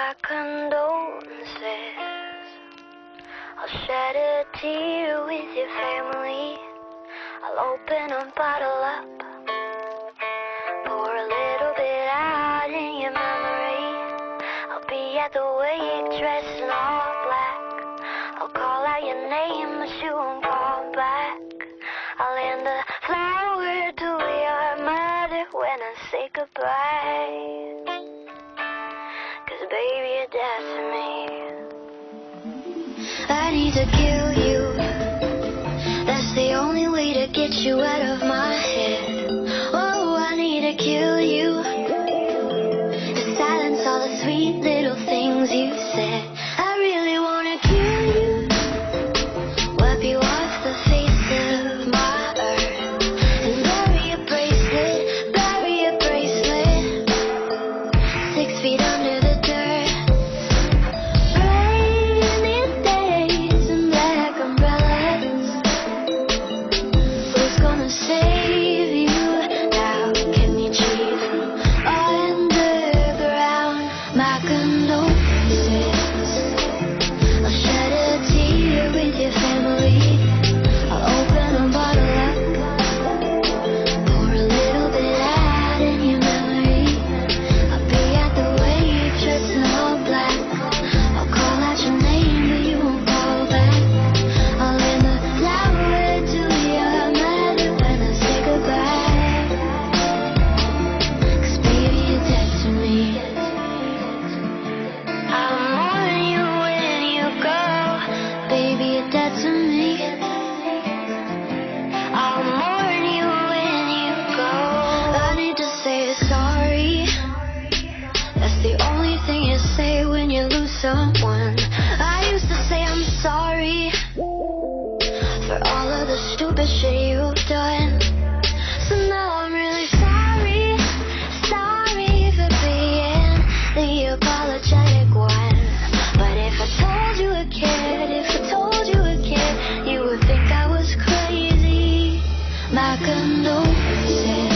my condolences. I'll shed a tear with your family. I'll open a bottle up, pour a little bit out in your memory. I'll be at the wake dressed in all black. I'll call out your name but you won't call back. I'll hand a flower to your mother when I say goodbye. 'Cause baby, you're dead to me. I need to kill you. That's the only way to get you out of my head. Oh, I need to kill you, to silence all the sweet little things you said. I really wanna kill you, wipe you off the face of my earth, and bury a bracelet, 6 feet under the dirt. Rainy days and black umbrellas. Who's gonna save you now? Can you cheat underground? My condolences. I'll shed a tear with your family. I'll open a bottle up, pour a little bit out in your memory. I'll be at the wake dressed in all black. I'll call out your name but you won't call back. I'll hand a flower to your mother when I say goodbye. 'Cause baby, you're dead to me. I'll mourn you when you go. Baby, you're dead to me. I'll mourn you when you go. I need to say sorry. That's the only thing you say when you lose someone. I used to say I'm sorry for all of the stupid shit you've done. So now I'm really sorry, sorry for being the apologetic one. But if I told you I cared, you would think I was crazy. My condolences.